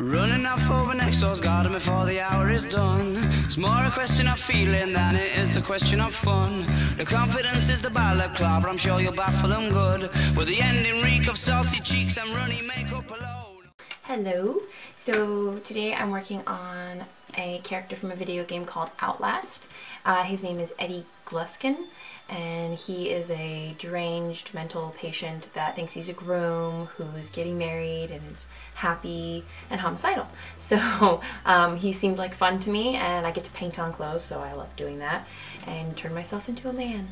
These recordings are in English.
Running off over next door's garden before the hour is done. It's more a question of feeling than it is a question of fun. The confidence is the balaclava, I'm sure you'll baffle them good. With the ending reek of salty cheeks and runny makeup alone. Hello, so today I'm working on a character from a video game called Outlast. His name is Gluskin, and he is a deranged mental patient that thinks he's a groom who's getting married and is happy and homicidal. So he seemed like fun to me, and I get to paint on clothes, so I love doing that and turn myself into a man.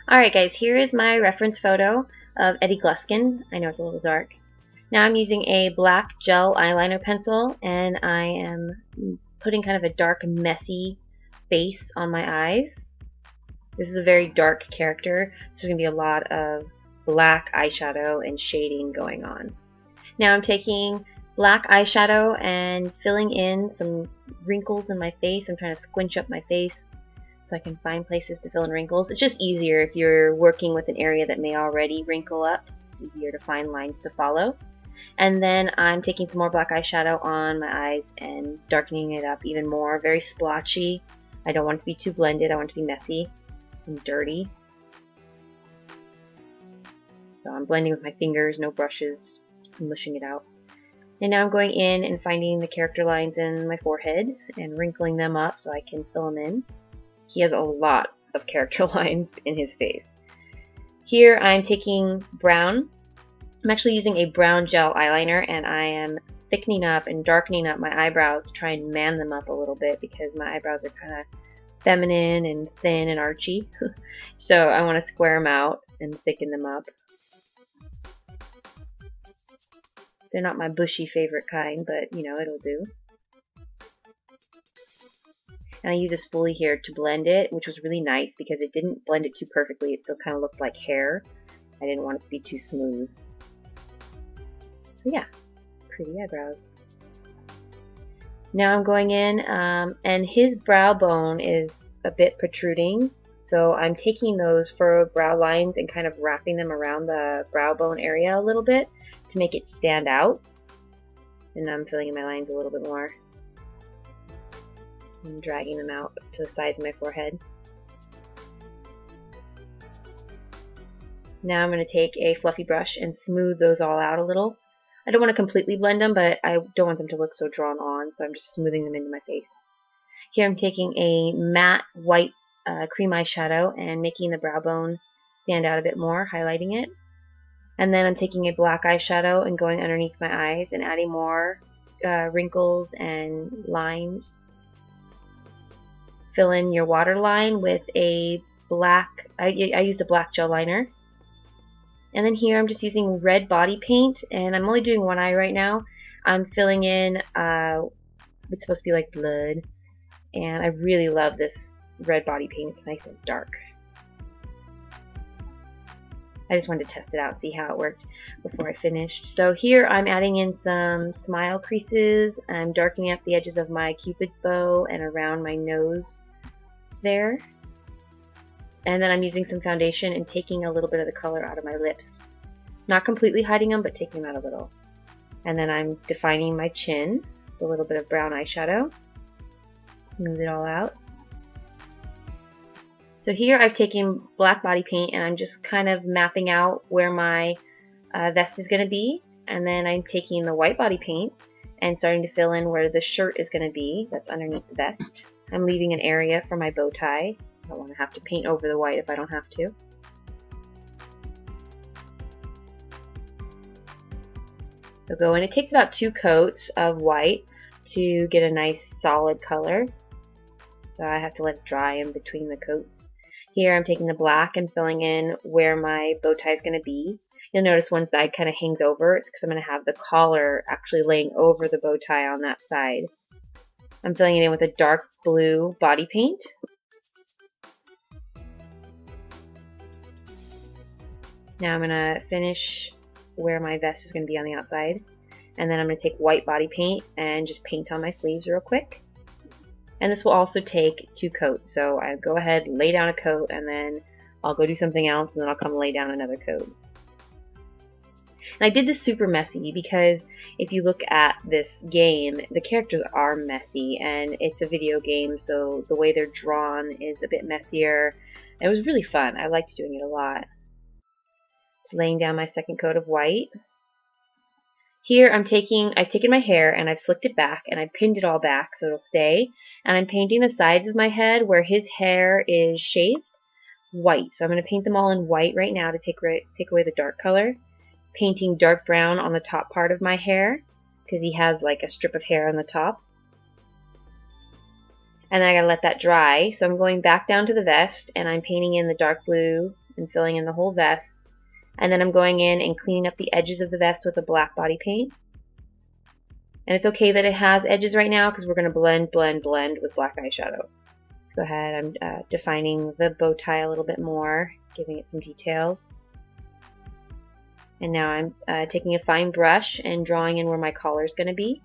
Alright guys, here is my reference photo of Gluskin. I know it's a little dark. Now I'm using a black gel eyeliner pencil, and I am putting kind of a dark, messy face on my eyes. This is a very dark character, so there's going to be a lot of black eyeshadow and shading going on. Now I'm taking black eyeshadow and filling in some wrinkles in my face. I'm trying to squinch up my face so I can find places to fill in wrinkles. It's just easier if you're working with an area that may already wrinkle up. It's easier to find lines to follow. And then I'm taking some more black eyeshadow on my eyes and darkening it up even more. Very splotchy. I don't want it to be too blended. I want it to be messy and dirty. So I'm blending with my fingers, no brushes, just smushing it out. And now I'm going in and finding the character lines in my forehead and wrinkling them up so I can fill them in. He has a lot of character lines in his face. Here I'm taking brown. I'm actually using a brown gel eyeliner, and I am thickening up and darkening up my eyebrows to try and man them up a little bit because my eyebrows are kind of feminine and thin and archy. So I want to square them out and thicken them up. They're not my bushy favorite kind, but you know, it'll do. And I use a spoolie here to blend it, which was really nice because it didn't blend it too perfectly. It still kind of looked like hair. I didn't want it to be too smooth. So yeah, pretty eyebrows. Now I'm going in, and his brow bone is a bit protruding, so I'm taking those furrowed brow lines and kind of wrapping them around the brow bone area a little bit to make it stand out. And I'm filling in my lines a little bit more and dragging them out to the sides of my forehead. Now I'm going to take a fluffy brush and smooth those all out a little. I don't want to completely blend them, but I don't want them to look so drawn on, so I'm just smoothing them into my face. Here I'm taking a matte white cream eyeshadow and making the brow bone stand out a bit more, highlighting it. And then I'm taking a black eyeshadow and going underneath my eyes and adding more wrinkles and lines. Fill in your waterline with a black, I used a black gel liner. And then here I'm just using red body paint, and I'm only doing one eye right now. I'm filling in, it's supposed to be like blood, and I really love this red body paint. It's nice and dark. I just wanted to test it out, see how it worked before I finished. So here I'm adding in some smile creases. I'm darkening up the edges of my Cupid's bow and around my nose there. And then I'm using some foundation and taking a little bit of the color out of my lips. Not completely hiding them, but taking them out a little. And then I'm defining my chin with a little bit of brown eyeshadow. Smooth it all out. So here I've taken black body paint and I'm just kind of mapping out where my vest is going to be. And then I'm taking the white body paint and starting to fill in where the shirt is going to be. That's underneath the vest. I'm leaving an area for my bow tie. I don't want to have to paint over the white if I don't have to. So go in. It takes about 2 coats of white to get a nice solid color. So I have to let it dry in between the coats. Here I'm taking the black and filling in where my bow tie is going to be. You'll notice one side kind of hangs over. It's because I'm going to have the collar actually laying over the bow tie on that side. I'm filling it in with a dark blue body paint. Now I'm going to finish where my vest is going to be on the outside. And then I'm going to take white body paint and just paint on my sleeves real quick. And this will also take 2 coats. So I go ahead, lay down a coat, and then I'll go do something else, and then I'll come lay down another coat. And I did this super messy because if you look at this game, the characters are messy, and it's a video game, so the way they're drawn is a bit messier. It was really fun. I liked doing it a lot. Just laying down my second coat of white. Here I've taken my hair and I've slicked it back and I've pinned it all back so it'll stay. And I'm painting the sides of my head where his hair is shaved white. So I'm going to paint them all in white right now to take away the dark color. Painting dark brown on the top part of my hair because he has like a strip of hair on the top. And then I gotta let that dry. So I'm going back down to the vest and I'm painting in the dark blue and filling in the whole vest. And then I'm going in and cleaning up the edges of the vest with a black body paint. And it's okay that it has edges right now because we're going to blend with black eyeshadow. Let's go ahead. I'm defining the bow tie a little bit more, giving it some details. And now I'm taking a fine brush and drawing in where my collar is going to be.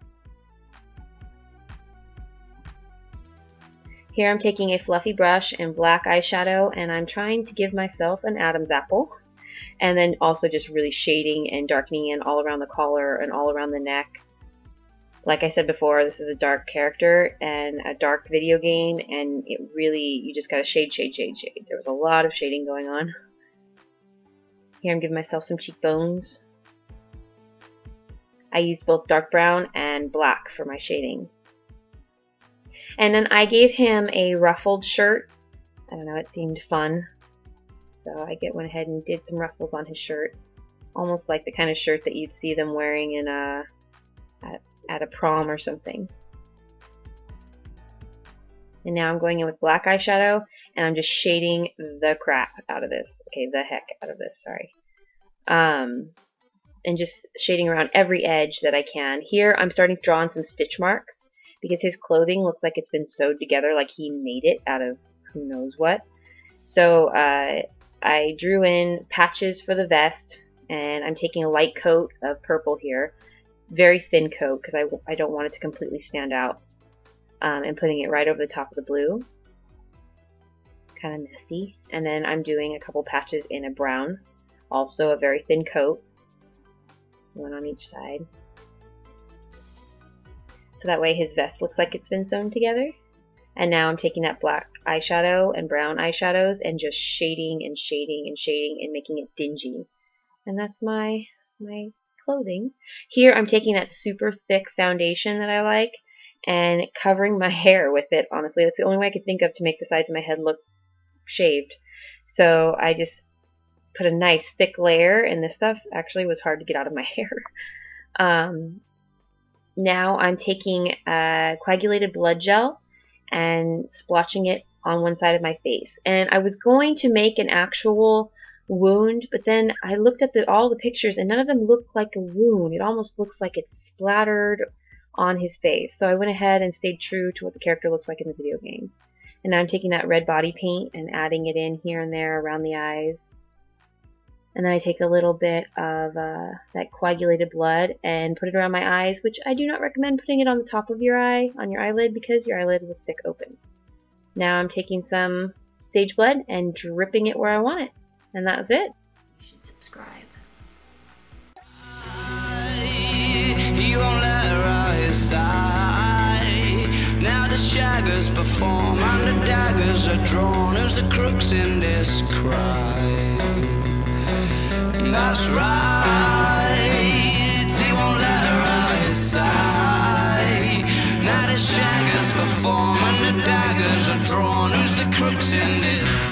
Here I'm taking a fluffy brush and black eyeshadow and I'm trying to give myself an Adam's apple. And then also just really shading and darkening in all around the collar and all around the neck. Like I said before, this is a dark character and a dark video game, and it really, you just gotta shade. There was a lot of shading going on. Here I'm giving myself some cheekbones. I used both dark brown and black for my shading. And then I gave him a ruffled shirt. I don't know, it seemed fun. So I went ahead and did some ruffles on his shirt. Almost like the kind of shirt that you'd see them wearing in at a prom or something. And now I'm going in with black eyeshadow and I'm just shading the crap out of this. Okay, the heck out of this, sorry. And just shading around every edge that I can. Here I'm starting to draw on some stitch marks because his clothing looks like it's been sewed together, like he made it out of who knows what. So I drew in patches for the vest, and I'm taking a light coat of purple here, very thin coat because I don't want it to completely stand out, and putting it right over the top of the blue. Kind of messy. And then I'm doing a couple patches in a brown, also a very thin coat, one on each side. So that way his vest looks like it's been sewn together. And now I'm taking that black eyeshadow and brown eyeshadows and just shading and making it dingy. And that's my clothing. Here I'm taking that super thick foundation that I like and covering my hair with it, honestly. That's the only way I could think of to make the sides of my head look shaved. So I just put a nice thick layer, and this stuff actually was hard to get out of my hair. Now I'm taking coagulated blood gel and splotching it on one side of my face. And I was going to make an actual wound, but then I looked at all the pictures and none of them look like a wound. It almost looks like it's splattered on his face. So I went ahead and stayed true to what the character looks like in the video game. And now I'm taking that red body paint and adding it in here and there around the eyes. And then I take a little bit of that coagulated blood and put it around my eyes, which I do not recommend putting it on the top of your eye, on your eyelid, because your eyelid will stick open. Now I'm taking some stage blood and dripping it where I want it. And that was it. You should subscribe. You won't let her out his side. Now the shaggers perform and the daggers are drawn. Who's the crooks in this crime? That's right. He won't let her out his side. Now the shaggers perform and the daggers are drawn. Who's the crooks in this